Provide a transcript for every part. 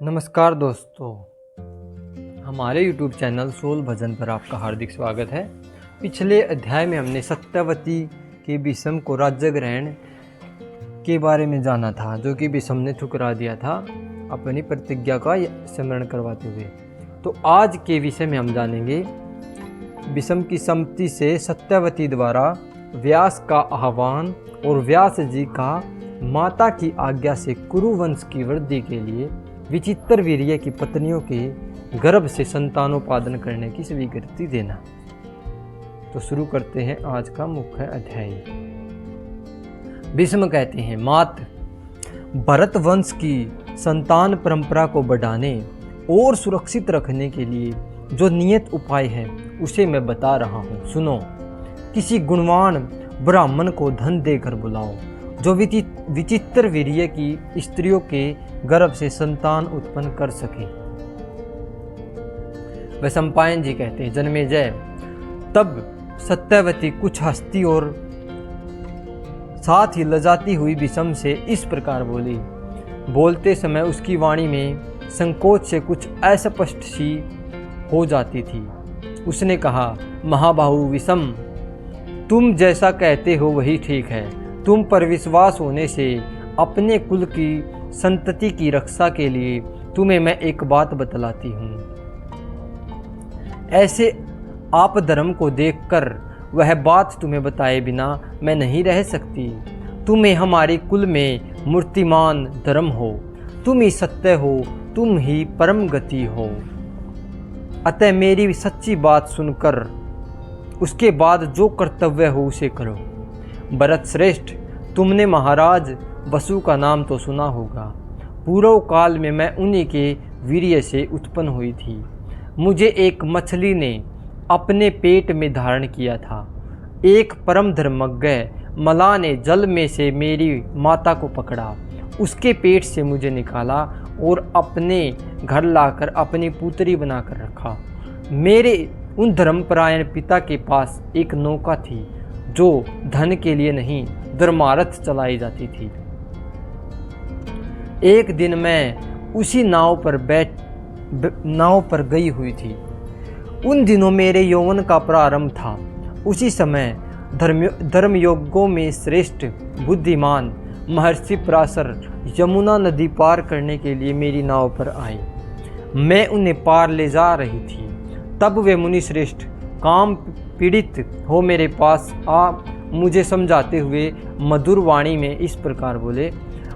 नमस्कार दोस्तों, हमारे YouTube चैनल सोल भजन पर आपका हार्दिक स्वागत है। पिछले अध्याय में हमने सत्यवती के भीष्म को राज्य ग्रहण के बारे में जाना था, जो कि भीष्म ने ठुकरा दिया था अपनी प्रतिज्ञा का स्मरण करवाते हुए। तो आज के विषय में हम जानेंगे भीष्म की सम्मति से सत्यवती द्वारा व्यास का आह्वान और व्यास जी का माता की आज्ञा से कुरुवंश की वृद्धि के लिए विचित्र वीर्य की पत्नियों के गर्भ से संतानोत्पादन करने की स्वीकृति देना। तो शुरू करते हैं आज का मुख्य अध्याय। भीष्म कहते हैं, मात भरत वंश की संतान परंपरा को बढ़ाने और सुरक्षित रखने के लिए जो नियत उपाय है उसे मैं बता रहा हूँ, सुनो। किसी गुणवान ब्राह्मण को धन देकर बुलाओ जो विचित्र वीर्य की स्त्रियों के गर्भ से संतान उत्पन्न कर सके। वैशंपायन जी कहते हैं, जन्मेजय तब सत्यवती कुछ हंसती और साथ ही लजाती हुई भीष्म से इस प्रकार बोली। बोलते समय उसकी वाणी में संकोच से कुछ अस्पष्ट सी हो जाती थी। उसने कहा, महाबाहु भीष्म, तुम जैसा कहते हो वही ठीक है। तुम पर विश्वास होने से अपने कुल की संतति की रक्षा के लिए तुम्हें मैं एक बात बतलाती हूँ। ऐसे आप धर्म को देखकर वह बात तुम्हें बताए बिना मैं नहीं रह सकती। तुम्हें हमारे कुल में मूर्तिमान धर्म हो, तुम ही सत्य हो, तुम ही परम गति हो। अतः मेरी सच्ची बात सुनकर उसके बाद जो कर्तव्य हो उसे करो। भरत श्रेष्ठ, तुमने महाराज वसु का नाम तो सुना होगा। पूर्व काल में मैं उन्हीं के वीर्य से उत्पन्न हुई थी। मुझे एक मछली ने अपने पेट में धारण किया था। एक परम धर्मज्ञ मला ने जल में से मेरी माता को पकड़ा, उसके पेट से मुझे निकाला और अपने घर लाकर अपनी पुत्री बनाकर रखा। मेरे उन धर्मपरायण पिता के पास एक नौका थी जो धन के लिए नहीं धर्मार्थ चलाई जाती थी। एक दिन मैं उसी नाव पर गई हुई थी। उन दिनों मेरे यौवन का प्रारंभ था। उसी समय धर्मयोगों में श्रेष्ठ बुद्धिमान महर्षि पराशर यमुना नदी पार करने के लिए मेरी नाव पर आए। मैं उन्हें पार ले जा रही थी। तब वे मुनि श्रेष्ठ काम पीड़ित हो मेरे पास आ मुझे समझाते हुए मधुर वाणी में इस प्रकार बोले,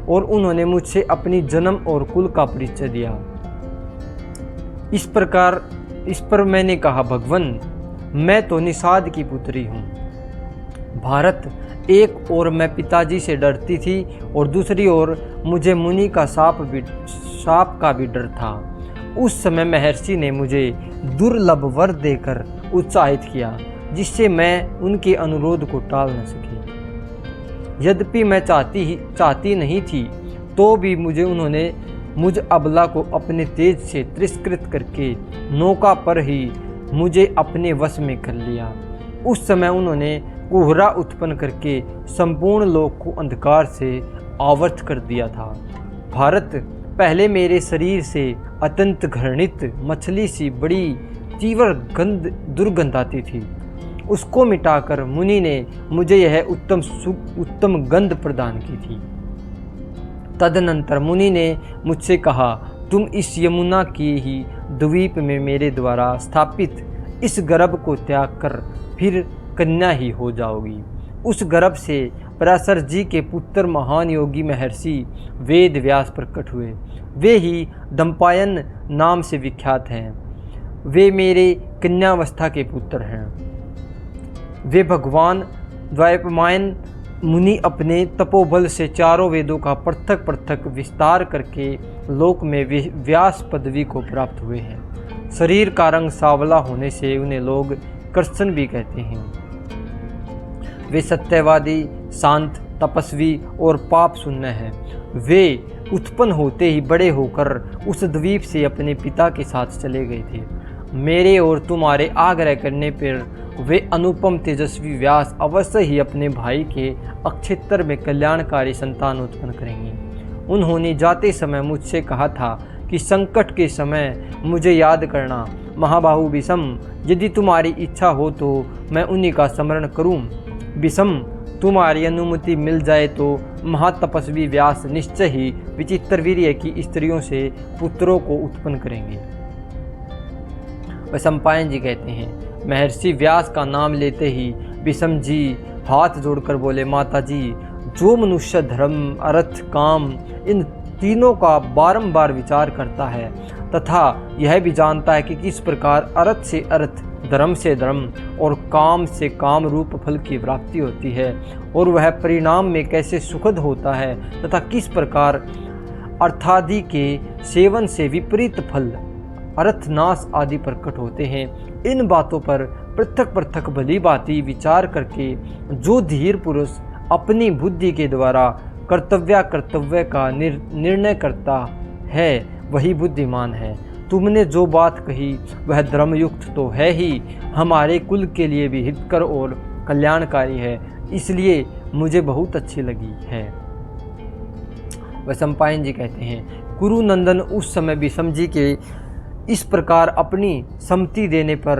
और उन्होंने मुझसे अपनी जन्म और कुल का परिचय दिया। इस पर मैंने कहा, भगवन, मैं तो निषाद की पुत्री हूँ। भारत, एक ओर मैं पिताजी से डरती थी और दूसरी ओर मुझे मुनि का साप का भी डर था। उस समय महर्षि ने मुझे दुर्लभ वर देकर उत्साहित किया, जिससे मैं उनके अनुरोध को टाल न सकी। यद्यपि मैं चाहती नहीं थी, तो भी उन्होंने मुझ अबला को अपने तेज से तिरस्कृत करके नौका पर ही मुझे अपने वश में कर लिया। उस समय उन्होंने कोहरा उत्पन्न करके संपूर्ण लोक को अंधकार से आवृत कर दिया था। भारत, पहले मेरे शरीर से अत्यंत घृणित मछली सी बड़ी तीव्र दुर्गंध आती थी। उसको मिटाकर मुनि ने मुझे यह उत्तम गंध प्रदान की थी। तदनंतर मुनि ने मुझसे कहा, तुम इस यमुना की ही द्वीप में मेरे द्वारा स्थापित इस गर्भ को त्याग कर फिर कन्या ही हो जाओगी। उस गर्भ से पराशर जी के पुत्र महान योगी महर्षि वेद व्यास प्रकट हुए। वे ही दंपायन नाम से विख्यात हैं। वे मेरे कन्यावस्था के पुत्र हैं। वे भगवान द्वैपायन मुनि अपने तपोबल से चारों वेदों का पृथक पृथक विस्तार करके लोक में व्यास पदवी को प्राप्त हुए हैं। शरीर का रंग सांवला होने से उन्हें लोग कृष्ण भी कहते हैं। वे सत्यवादी, शांत, तपस्वी और पाप शून्य हैं। वे उत्पन्न होते ही बड़े होकर उस द्वीप से अपने पिता के साथ चले गए थे। मेरे और तुम्हारे आग्रह करने पर वे अनुपम तेजस्वी व्यास अवश्य ही अपने भाई के अक्षेत्र में कल्याणकारी संतान उत्पन्न करेंगे। उन्होंने जाते समय मुझसे कहा था कि संकट के समय मुझे याद करना। महाबाहु विषम, यदि तुम्हारी इच्छा हो तो मैं उन्हीं का स्मरण करूं। विषम, तुम्हारी अनुमति मिल जाए तो महातपस्वी व्यास निश्चय ही विचित्र वीर्य की स्त्रियों से पुत्रों को उत्पन्न करेंगे। वैशंपायन जी कहते हैं, महर्षि व्यास का नाम लेते ही विषम जी हाथ जोड़कर बोले, माता जी, जो मनुष्य धर्म, अर्थ, काम इन तीनों का बारंबार विचार करता है तथा यह भी जानता है कि किस प्रकार अर्थ से अर्थ, धर्म से धर्म और काम से काम रूप फल की प्राप्ति होती है और वह परिणाम में कैसे सुखद होता है तथा किस प्रकार अर्थादि के सेवन से विपरीत फल, अर्थनाश आदि प्रकट होते हैं, इन बातों पर पृथक पृथक भली भांति विचार करके जो धीर पुरुष अपनी बुद्धि के द्वारा कर्तव्य का निर्णय करता है वही बुद्धिमान है। तुमने जो बात कही वह धर्मयुक्त तो है ही, हमारे कुल के लिए भी हितकर और कल्याणकारी है, इसलिए मुझे बहुत अच्छी लगी है। वैशंपायन जी कहते हैं, कुरुनंदन उस समय विषम जी के इस प्रकार अपनी सम्मति देने पर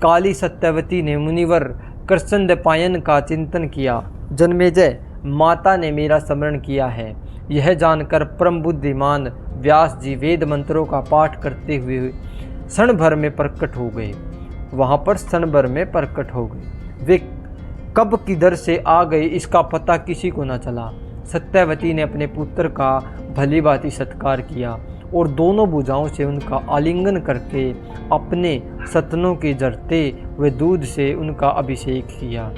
काली सत्यवती ने मुनिवर कृष्णद्वैपायन का चिंतन किया। जन्मेजय, माता ने मेरा स्मरण किया है। यह जानकर परम बुद्धिमान व्यास जी वेद मंत्रों का पाठ करते हुए क्षण भर में प्रकट हो गए। वहाँ पर क्षण भर में प्रकट हो गए। वे कब किधर से आ गए इसका पता किसी को न चला। सत्यवती ने अपने पुत्र का भली भांति सत्कार किया और दोनों भुजाओं से उनका आलिंगन करके अपने सतनों के जरते हुए दूध से उनका अभिषेक किया।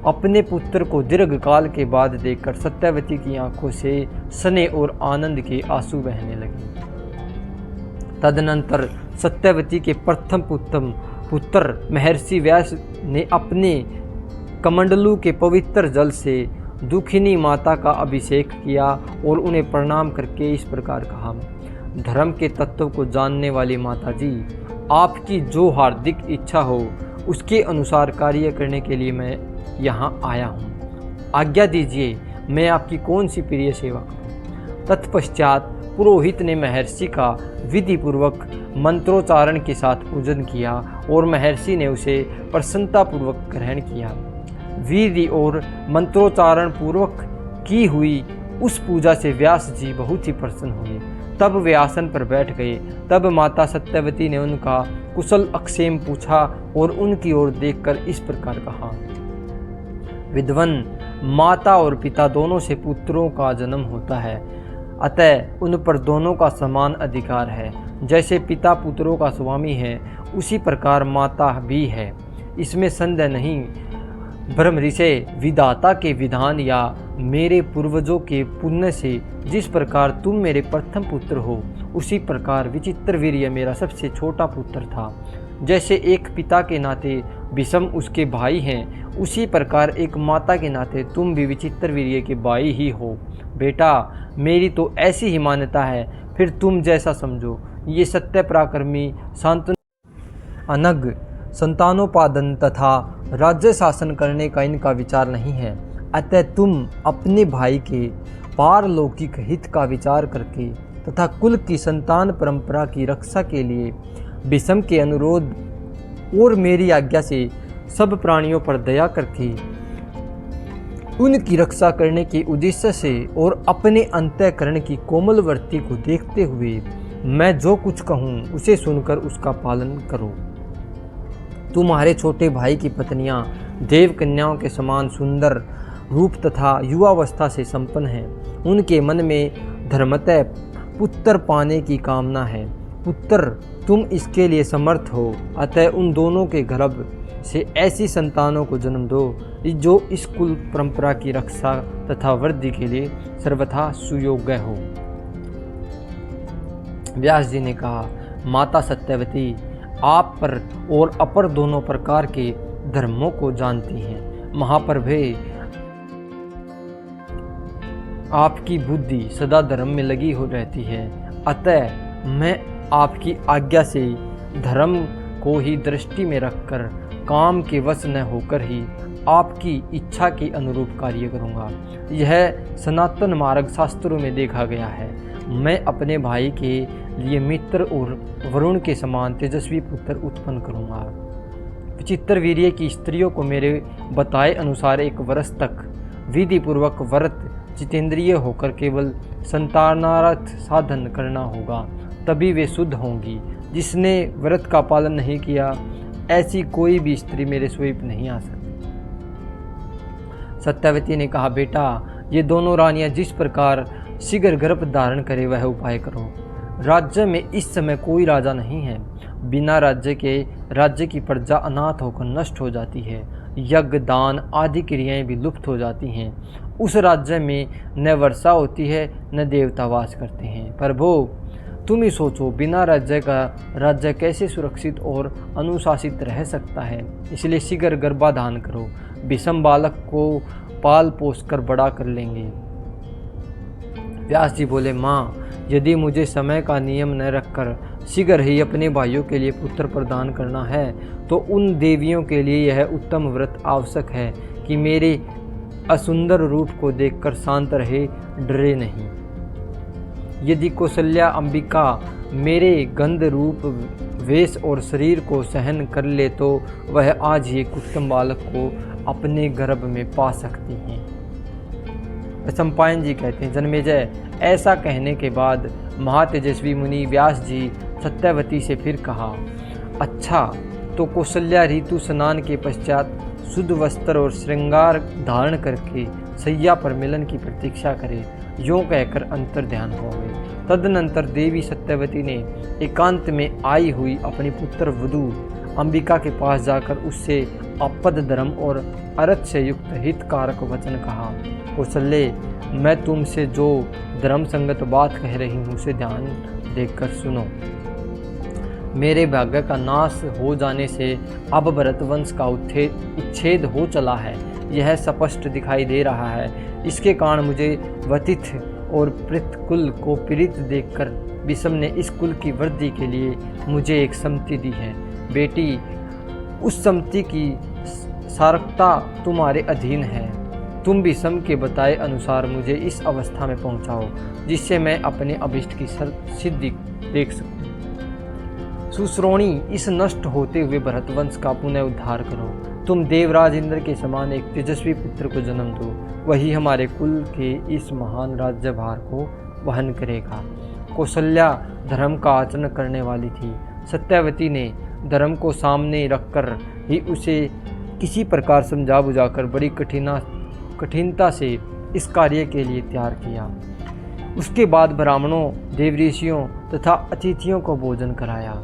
अपने पुत्र को दीर्घ काल के बाद देखकर सत्यवती की आंखों से स्नेह और आनंद के आंसू बहने लगे। तदनंतर सत्यवती के प्रथम पुत्र महर्षि व्यास ने अपने कमंडलू के पवित्र जल से दुखिनी माता का अभिषेक किया और उन्हें प्रणाम करके इस प्रकार कहा, धर्म के तत्व को जानने वाली माता जी, आपकी जो हार्दिक इच्छा हो उसके अनुसार कार्य करने के लिए मैं यहाँ आया हूँ। आज्ञा दीजिए, मैं आपकी कौन सी प्रिय सेवा करूँ। तत्पश्चात पुरोहित ने महर्षि का विधि पूर्वक मंत्रोच्चारण के साथ पूजन किया और महर्षि ने उसे प्रसन्नतापूर्वक ग्रहण किया। विधि और मंत्रोच्चारण पूर्वक की हुई उस पूजा से व्यास जी बहुत ही प्रसन्न हुए। तब वे आसन पर बैठ गए। तब माता सत्यवती ने उनका कुशल अक्षेम पूछा और उनकी ओर देखकर इस प्रकार कहा, विद्वन, माता और पिता दोनों से पुत्रों का जन्म होता है, अतः उन पर दोनों का समान अधिकार है। जैसे पिता पुत्रों का स्वामी है उसी प्रकार माता भी है, इसमें संदेह नहीं। ब्रह्मऋषि विधाता के विधान या मेरे पूर्वजों के पुण्य से जिस प्रकार तुम मेरे प्रथम पुत्र हो, उसी प्रकार विचित्र वीर्य मेरा सबसे छोटा पुत्र था। जैसे एक पिता के नाते विषम उसके भाई हैं, उसी प्रकार एक माता के नाते तुम भी विचित्र वीर्य के भाई ही हो। बेटा, मेरी तो ऐसी ही मान्यता है, फिर तुम जैसा समझो। ये सत्य पराक्रमी शांतनु अनग संतानोपादन तथा राज्य शासन करने का इनका विचार नहीं है, अतः तुम अपने भाई के पारलौकिक हित का विचार करके तथा कुल की संतान परंपरा की रक्षा के लिए विषम के अनुरोध और मेरी आज्ञा से सब प्राणियों पर दया करके उनकी रक्षा करने के उद्देश्य से और अपने अंतःकरण की कोमलवर्ती को देखते हुए मैं जो कुछ कहूँ उसे सुनकर उसका पालन करो। तुम्हारे छोटे भाई की पत्नियां देव कन्याओं के समान सुंदर रूप तथा युवावस्था से संपन्न हैं। उनके मन में धर्मतः पुत्र पाने की कामना है। पुत्र, तुम इसके लिए समर्थ हो, अतः उन दोनों के गर्भ से ऐसी संतानों को जन्म दो जो इस कुल परंपरा की रक्षा तथा वृद्धि के लिए सर्वथा सुयोग्य हो। व्यास जी ने कहा, माता सत्यवती आप पर और अपर दोनों प्रकार के धर्मों को जानती हैं। महाप्रभे, आपकी बुद्धि सदा धर्म में लगी हो रहती है, अतः मैं आपकी आज्ञा से धर्म को ही दृष्टि में रखकर काम के वश न होकर ही आपकी इच्छा के अनुरूप कार्य करूँगा। यह सनातन मार्ग शास्त्रों में देखा गया है। मैं अपने भाई के लिए मित्र और वरुण के समान तेजस्वी पुत्र उत्पन्न करूँगा। विचित्र वीर्य की स्त्रियों को मेरे बताए अनुसार 1 वर्ष तक विधिपूर्वक व्रत जितेंद्रिय होकर केवल संतानार्थ साधन करना होगा, तभी वे शुद्ध होंगी। जिसने व्रत का पालन नहीं किया, ऐसी कोई भी स्त्री मेरे समीप नहीं आ सकती। सत्यवती ने कहा, बेटा, ये दोनों रानियां जिस प्रकार शीघ्र गर्भ धारण करे वह उपाय करो। राज्य में इस समय कोई राजा नहीं है। बिना राज्य के राज्य की प्रजा अनाथ होकर नष्ट हो जाती है। यज्ञ, दान आदि क्रियाएं भी लुप्त हो जाती हैं। उस राज्य में न वर्षा होती है न देवता वास करते हैं। प्रभु, तुम ही सोचो, बिना राज्य का राज्य कैसे सुरक्षित और अनुशासित रह सकता है। इसलिए शीघ्र गर्भाधान करो। विषम बालक को पाल पोस कर बड़ा कर लेंगे। व्यास जी बोले, माँ, यदि मुझे समय का नियम न रखकर शीघ्र ही अपने भाइयों के लिए पुत्र प्रदान करना है, तो उन देवियों के लिए यह उत्तम व्रत आवश्यक है कि मेरे असुंदर रूप को देखकर शांत रहे, डरे नहीं। यदि कौशल्या अंबिका मेरे गंध रूप वेश और शरीर को सहन कर ले, तो वह आज ही एक उत्तम बालक को अपने गर्भ में पा सकती हैं। वैशंपायन जी कहते हैं, जन्मेजय, ऐसा कहने के बाद महातेजस्वी मुनि व्यास जी सत्यवती से फिर कहा, अच्छा, तो कौशल्या ऋतु स्नान के पश्चात शुद्ध वस्त्र और श्रृंगार धारण करके सैया पर मिलन की प्रतीक्षा करे। यूँ कहकर अंतर ध्यान हो गए। तदनंतर देवी सत्यवती ने एकांत में आई हुई अपनी पुत्र वधू अंबिका के पास जाकर उससे अपद धर्म और अर्थ से युक्त हितकारक वचन कहा। कौशल्य, मैं तुमसे जो धर्म संगत बात कह रही हूँ उसे ध्यान देकर सुनो। मेरे भाग्य का नाश हो जाने से अब भरतवंश का उच्छेद हो चला है, यह स्पष्ट दिखाई दे रहा है। इसके कारण मुझे वतिथ और पृथकुल को पीड़ित देखकर विषम ने इस कुल की वृद्धि के लिए मुझे एक सम्मति दी है। बेटी, उस सम्मति की सार्थकता तुम्हारे अधीन है। तुम विषम के बताए अनुसार मुझे इस अवस्था में पहुंचाओ, जिससे मैं अपने अभिष्ट की सिद्धि देख सकूं। सुश्रोणी, इस नष्ट होते हुए भरतवंश का पुनः उद्धार करो। तुम देवराज इंद्र के समान एक तेजस्वी पुत्र को जन्म दो, वही हमारे कुल के इस महान राज्यभार को वहन करेगा। कौशल्या धर्म का आचरण करने वाली थी। सत्यवती ने धर्म को सामने रखकर ही उसे किसी प्रकार समझा बुझाकर बड़ी कठिनता से इस कार्य के लिए तैयार किया। उसके बाद ब्राह्मणों, देवऋषियों तथा अतिथियों को भोजन कराया।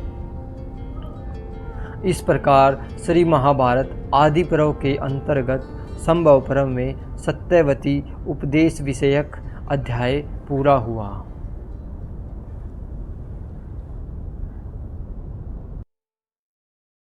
इस प्रकार श्री महाभारत आदि पर्व के अंतर्गत संभव पर्व में सत्यवती उपदेश विषयक अध्याय पूरा हुआ।